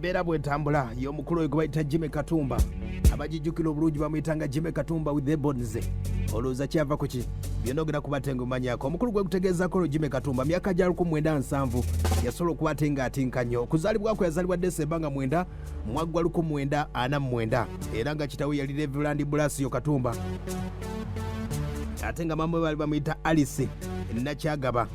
Bera bwetambula y'omukulu gwe bayita Jimmy Katumba abajijjukira obulungi bamuyitanga Jimmy Katumba with Ebonies olowooza kyava ku ki byonogera kubatenga omanyako omukulu gwe kutegeezako Jimmy Katumba myaka gya 1970 yasobola okubatenga atinka nnyo okuzaalibwa kwe yazaalibwa Desemba nga 9 mwaggwa 1949 era nga kitawe yali Reverend Blasio Katumba ate nga mama we bali bamuyita Alice Nakyagaba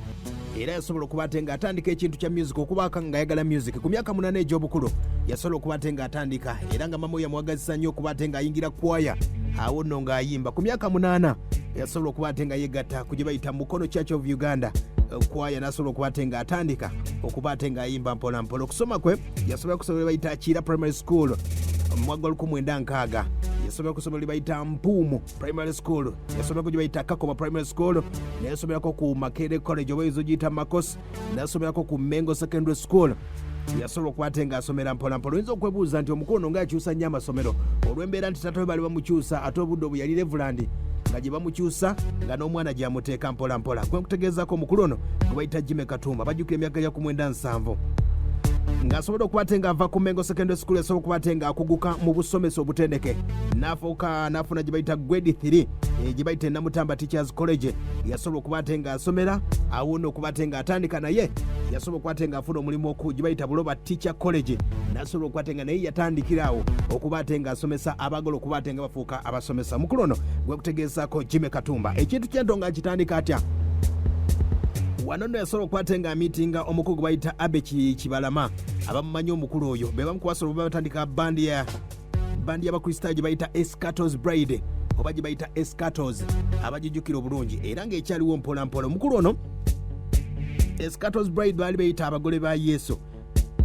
era yasobola okubatenga atandika ekintu kya music okubaka nga yagala music ku myaka 8 egy'obukulu yasobola okubatenga atandika era nga mama yamwagazisa nnyo okubatenga ayingira kwaya awo nno ng'ayimba ku myaka 8 yasobola okubatenga yegatta ku gye bayita Mukono Church of Uganda kwaya nasobola okubatenga atandika okubatenga ayimba mpola mpola okusoma kwe yasobola kusobola bayita Akira Primary School mwaka 1960 yasobola kusobola bayita Mpumu Primary School yasobola kujya bayita Kakoba Primary School yasobola ku Makere College obayizo giyita Makos yasobola ku Mengo Secondary School yasobola okubatenga asomera mpola mpola oyinza okwebuuza nti omukulu nga akyusa nnyo amasomero olw'embeera nti tato bali bamukyusa ate obudde obwo yali Reverend nga gye bamukyusa nga n'omwana gyamuteeka mpola mpola kwe kutegeezako omukulu ono gwe bayita Jimmy Katumba bajjukira emyaka ya 97 ng'asobola okubatenga ava ku Mengo Secondary School yasobola okubatenga akuguka mu busomesa obutendeke n'afuna gye bayita grade 3 gye bayita Namutamba Teachers College yasobola okubatenga asomera awo nno okubatenga atandika naye yasobola okubatenga afuna omulimu gye bayita Buloba Teacher College n'asobola okubatenga naye yatandikirawo okubatenga asomesa abagala okubatenga bafuuka abasomesa mukulu ono gwe kutegeezako Jimmy Katumba ekintu ky'entonga kitandika atya wano nno yasobola okubatenga miitinga omukulu gwe bayita Abe Kibalama abamumanyi omukulu oyo be bamu kubasobola batandika bandi y'abakristaayo gye bayita Escatos Bride oba gye bayita Escatos abagijjukira obulungi era ng'ekyaliwo mpola mpola omukulu ono Escatos Bride baali bayita abagole ba Yesu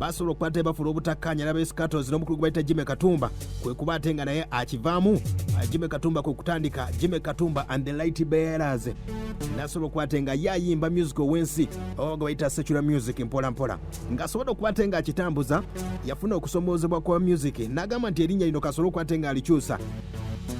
basobola okukwata bafula obutakkaanya n'Escatos n'omukulu gwe bayita Jimmy Katumba kwe kubatenga naye akivaamu Jimmy Katumba kwe kutandika Jimmy Katumba and the Light Bearers n'asobola okubatenga yayimba music ow'ensi oba gwe bayita secular music mpola mpola ng'asobola okubatenga akitambuza yafuna okusomoozebwa kwa music n'agamba nti erinnya lino kasobola okubatenga alikyusa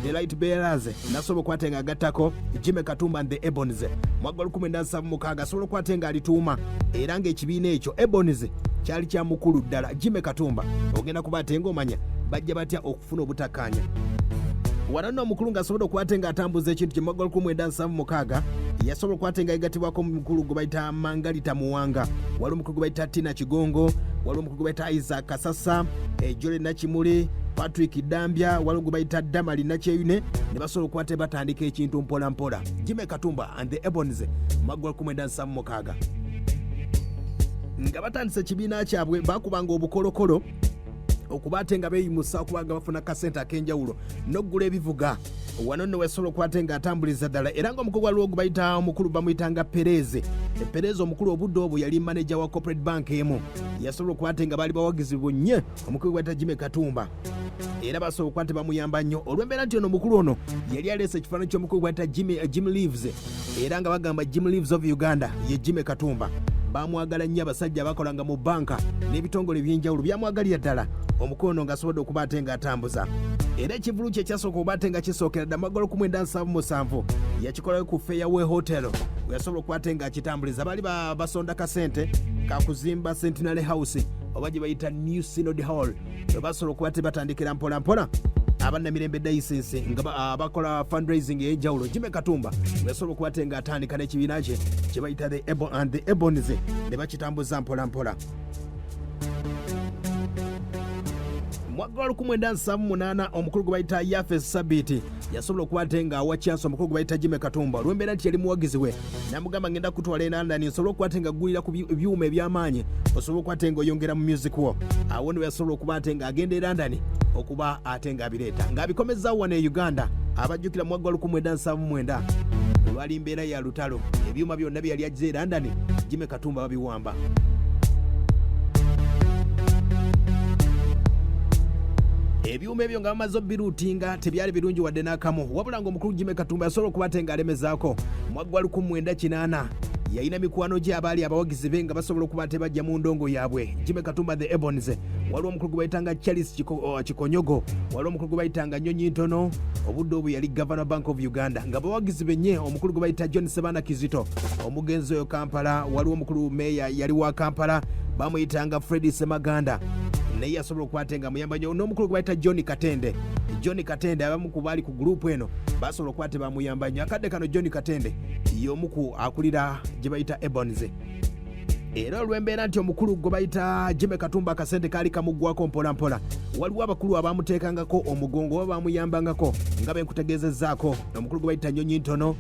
The Light Bearers nasobola okubatenga agattako Jimmy Katumba and the Ebonies mwaka 1976 asobola okubatenga alituuma era ng'ekibiina ekyo Ebonies kyali kya mukulu ddala Jimmy Katumba ogenda kubatenga omanya bajja batya okufuna obutakkaanya wano nno omukulu ng'asobola okubatenga atambuza ekintu kye mwaka 1976 yasobola okubatenga yegattibwako omukulu gwe bayita Mangalita Muwanga wali omukulu gwe bayita Tina Kigongo wali omukulu gwe bayita Isaac Kasasa Jole Nakimuli Patrick Dambya wali gwe bayita Damali Nakyeyune ne basobola okukwata batandika ekintu mpola mpola Jimmy Katumba and the Ebonies mwaka 1976 nga batandisa ekibiina kyabwe bakubanga obukolokolo okubatenga beeyimusa okubanga bafuna kasente ak'enjawulo n'oggula ebivuga wano nno wesobola okubatenga atambuliza ddala era nga omukulu waliwo gubayita omukulu bamuyitanga Pereze omukulu obudde obwo yali manager wa Corporate Bank emu yasobola okubatenga baali bawagizi bonnye omukulu gwe bayita Jimmy Katumba era basobola okukwata bamuyamba nnyo olw'embeera nti ono omukulu ono yali aleese ekifaananyi ky'omukulu gwe bayita Jimmy Leaves era nga bagamba Jimmy Leaves of Uganda ye Jimmy Katumba bamwagala nnyo abasajja abakolanga mu banka n'ebitongole eby'enjawulo byamwagalira ddala omukulu ono ng'asobodde okubatenga atambuza era ekivulu kye kyasooka okubatenga kisookera dda mwaka 1977 yakikolayo ku Fairway Hotel we yasobola okubatenga akitambuliza baali basonda kasente kakuzimba Centenary House oba gye bayita New Synod Hall we basobola okuba batandikira mpola mpola abannamirembe diocese nga bakola fundraising ey'enjawulo Jimmy Katumba yasobola okubatenga atandika n'ekibiina kye kye bayita the Ebonies ne bakitambuza mpola mpola mwaka 1978 omukulu gwe bayita Yafes Sabiti yasobola okubatenga awa chance omukulu gwe bayita Jimmy Katumba olw'embeera nti yali muwagizi we namugamba ngenda kutwala London nsobola okubatenga aggulira ku byuma eby'amaanyi osobola okubatenga oyongera mu music wo awo niwe yasobola okubatenga agenda e London okuba atenga abireeta ng'abikomezaawo wano e Uganda abajjukira mwaka 1979 olwali mbeera ya lutalo ebyuma byonna bye yali agize e London Jimmy Katumba babiwamba ebyuma ebyo nga bamaze obiruutinga tebyali birungi wadde n'akamu wabula ng'omukulu Jimmy Katumba yasobola okubatenga alemezaako mwaka 1980 yalina mikwano gye abaali abawagizi be nga basobola okuba tebajja mu ndongo yaabwe Jimmy Katumba the Ebonies waliwo omukulu gwe bayitanga Charles Kikonyogo waliwo omukulu gwe bayitanga Nyonyi Ntono obudde obwo yali Governor Bank of Uganda nga bawagizi benye omukulu gwe bayita John Sebana Kizito omugenzi oyo Kampala waliwo omukulu meya yali wa Kampala bamuyitanga Freddy Semaganda naye yasobola okwatenga muyamba nnyo n'omukulu gwe bayita John Katende abamu ku baali ku gurupu eno basobola okwate bamuyamba nnyo. Akadde kano John Katende y'omu ku akulira gye bayita Ebonies. Era olw'embeera nti omukulu gwe bayita Jimmy Katumba akasente kaali kamuggwako mpolampola, waliwo abakulu abaamuteekangako omugongo oba baamuyambangako nga benkutegeezezzaako. Omukulu gwe bayita Nnyonyi Ntono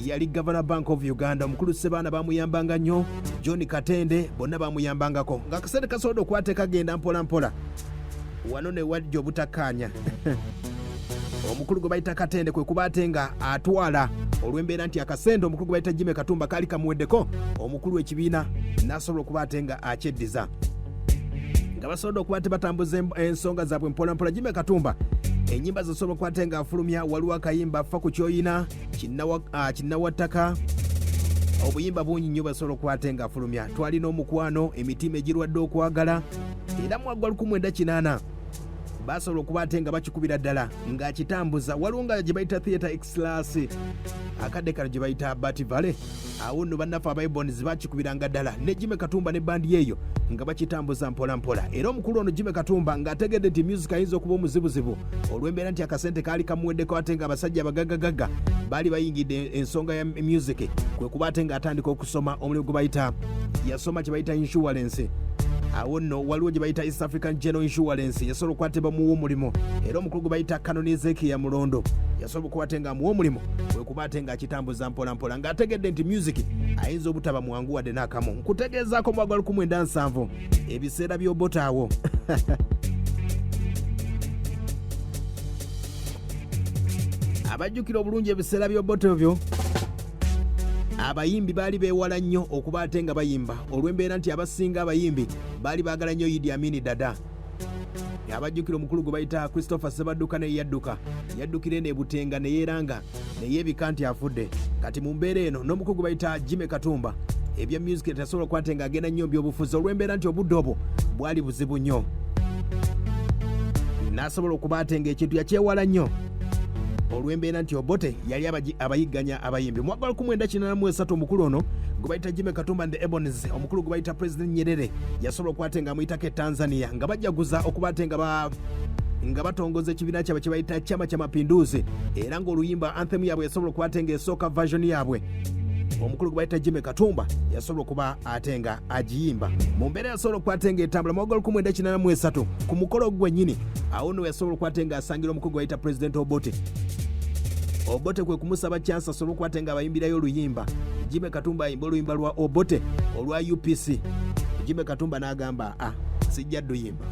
yali Governor Bank of Uganda, omukulu Sebaana baamuyambanga nnyo, John Katende bonna baamuyambangako ng'akasente kasobodde okwate kagenda mpolampola wano ne wajja obutakkaanya. Omukulu gwe bayita Katende kwe kuba ate nga atwala olw'embeera nti akasente omukulu gwe bayita Jimmy Katumba kaali kamuweddeko, omukulu w'ekibiina n'asobola okuba ate nga akyeddiza nga basobodde okuba ate batambuza ensonga zaabwe mpolampola. Jimmy Katumba ennyimba zisobola okuba ate nga afulumya, waliwo akayimba fa ku kyoyina, kinnawattaka, obuyimba bungi nnyo basobola okuba ate nga afulumya. Twalina omukwano, emitima egirwadde okwagala, era mu 1980 basobola okuba ate nga bakikubira ddala ng'akitambuza. Waliwo nga gye bayita Theatre Exlas, akadde kano gye bayita Bat Valley, awo nno bannaffe aba Ebonies bakikubiranga ddala ne Jimmy Katumba ne bandi eyo nga bakitambuza mpolampola. Era omukulu ono Jimmy Katumba ng'ategedde nti music ayinza okuba omuzibuzibu olw'embeera nti akasente kaali kamuweddeko, ate nga abasajja abagagagaga baali bayingidde ensonga ya music, kwe kuba ate ng'atandika okusoma omulimu gwe bayita, yasoma kye bayita insurance. Awo nno waliwo gye bayita East African General Insurance, yasobola okuba bamuwa omulimu. Era omukulu gwe bayita Kanoni Ezekiya Mulondo yasobola okuba ate nga amuwa omulimu, kwe kuba ate nga akitambuza mpolampola ng'ategedde nti music ayinza obutaba mwangu wadde n'akamu. Nkutegeezaako mu 1997 ebiseera by'Obote awo abajjukira obulungi ebiseera by'Obote ebyo, abayimbi baali beewala nnyo okuba ate nga bayimba olw'embeera nti abasinga abayimbi baali baagala nnyo Idi Amin Dada. Abajjukira omukulu gwe bayita Christopher Sebadduka ne yaddukira eno ebutenga ne yeeranga ne yeebika nti afudde. Kati mu mbeera eno n'omukulu gwe bayita Jimmy Katumba ebya music tasobola okuba ate nga agenda nnyo by'obufuzi olw'embeera nti obudde obwo bwali buzibu nnyo, n'asobola okuba ate nga ekintu yakyewala nnyo olw'embeera nti Obote yali abayigganya abayimbi. Mu 1983 omukulu ono gwe bayita Jimmy Katumba and the Ebonies, omukulu gwe bayita President Nyerere yasobola okuba ate nga amuyitako e Tanzania nga bajaguza okuba ate nga batongoza ekibiina kyabwe kye bayita Chama cha Mapinduzi, era ng'oluyimba anthem yaabwe yasobola okuba ate nga esooka version yaabwe omukulu gwe bayita Jimmy Katumba yasobola okuba ate nga agiyimba. Mu mbeera yasobola okuba ate nga etambula mu 1983 ku mukolo gwennyini, awo nno yasobola okuba ate nga asangira omukulu gwe bayita President Obote kwe kumusaba chance asobola okuba ate nga abayimbirayo oluyimba. Jimmy Katumba ayimba oluyimba lwa Obote olwa UPC. Jimmy Katumba n'agamba sijja dduyimba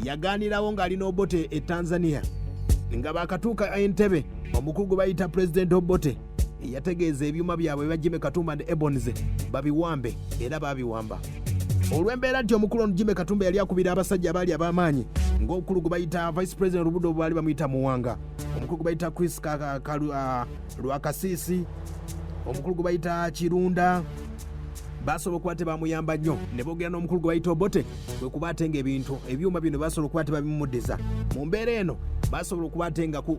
yagaanirawo ng'alina Obote e Tanzania nga baakatuuka Entebbe, omukulu gwe bayita President Obote yategeeza ebyuma byabwe bya Jimmy Katumba and Ebonies babiwambe, era babiwamba. Olw'embeera nti omukulu ono Jimmy Katumba yali akubira abasajja abaali ab'amaanyi ng'omukulu gwe bayita Vice President Lubudo baali bamuyita Muwanga, omukulu gwe bayita Chris Lwakasisi, omukulu gwe bayita Kirunda, basobola okuba ate bamuyamba nnyo ne boogera n'omukulu gwe bayita Obote kwe kuba ate nga ebintu ebyuma bino basobola okuba ate babimuddiza. Mu mbeera eno basobola okuba ate nga ku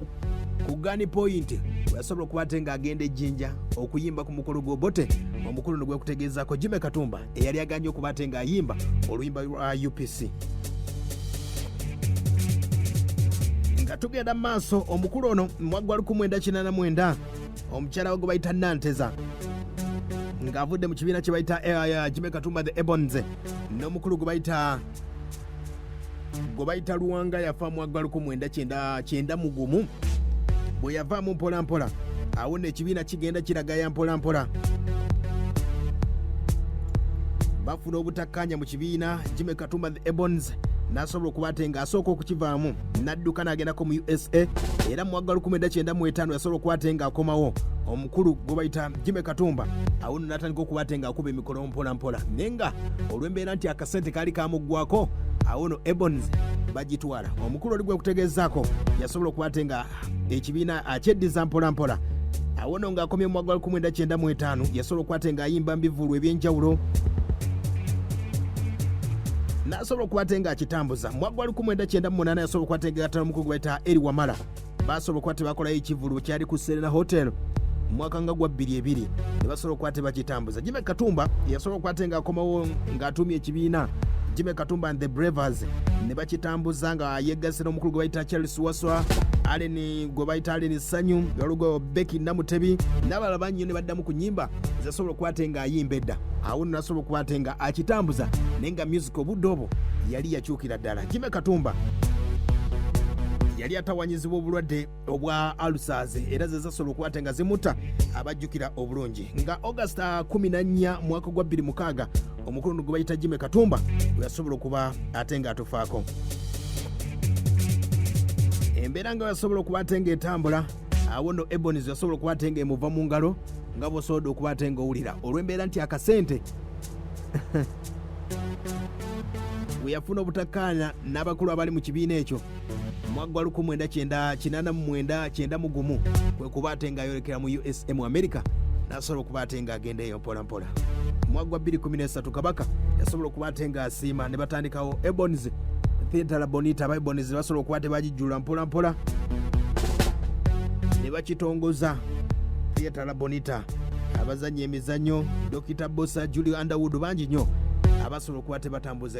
Gani Point yasobola okuba ate nga agenda ejjinja okuyimba ku mukolo gwa Obote, omukulu no gwe kutegeezaako Jimmy Katumba eyali aganye okuba ate nga ayimba oluyimba lwa UPC. Nga tugenda mu maaso, omukulu ono mu 1989 omukyala we gwe bayita Nanteza ng'avudde mu kibiina kye bayita Jimmy Katumba the Ebonies n'omukulu gwe bayita Luwanga yafa mu 1991 bwe yavaamu mpolampola, awo nno ekibiina kigenda kiragaya mpolampola, bafuna obutakkaanya mu kibiina. Jimmy Katumba the Ebonies n'asobola okuba ate ng'asooka okukivaamu n'adduka n'agendako mu USA, era mu 1995 yasobola okuba ate ng'akomawo omukulu gwe bayita Jimmy Katumba, awo nno n'atandika okuba ate ng'akuba emikolo mpolampola, naye nga olw'embeera nti akasente kaali kamuggwako, awo nno Ebonies bagitwala. Omukulu oli gwe kutegeezaako yasobola okuba ate nga ekibiina akyeddiza mpolampola, awo nno ng'akomye mu 1995 yasobola okuba ate ng'ayimba mu bivuulu eby'enjawulo, n'asobola okuba ate ng'akitambuza. Mu 1998 yasobola okuba ate ng'agatana omukulu gwe bayita Eri Wamala, basobola okuba ate bakolayo ekivuulu kyali ku Serena Hotel mu mwaka nga gwa 2002 ne basobola okuba ate bakitambuza. Jimmy Katumba yasobola okuba ate ng'akomawo ng'atumye ekibiina Jimmy Katumba and the Bravers ne bakitambuza nga yegasira omukulu gwe bayita Charles Waswa Allen gwe bayita Allen Sanyu galugo Becky Namutebi n'abalala bangi ne baddamu ku nnyimba zasobola okubatenga ayimba edda awo nasobola okubatenga akitambuza nenga music obudde obwo yali yakyukira ddala. Jimmy Katumba yali atawanyizibwa obulwadde obwa ulcers era ze zasobola okubatenga zimuta abajjukira obulungi nga August 14 mwaka gwa 2006 omukulu gwe bayita Jimmy Katumba yasobola okuba atenga atufaako. Embeera nga yasobola okubatenga etambula awo no Ebonies yasobola okubatenga emuva mu ngalo nga bosobola okubatenga owulira olw'embeera nti akasente we yafuna obutakkaanya n'abakulu abali mu kibiina ekyo mwagwa 1989 kwe kubatenga ayolekera mu USA mu America nasobola okubatenga agenda eyo mpola mpola. Mwagwa 2013 Kabaka yasobola okubatenga asiima ne batandikawo Ebonies Theatre La Bonita. Aba Ebonies basobola okuba tebagijjula mpola mpola ne bakitongoza Theatre La Bonita. Abazanyi emizannyo Dr. Bossa, Julie Underwood bangi nnyo abasobola okuba tebatambuza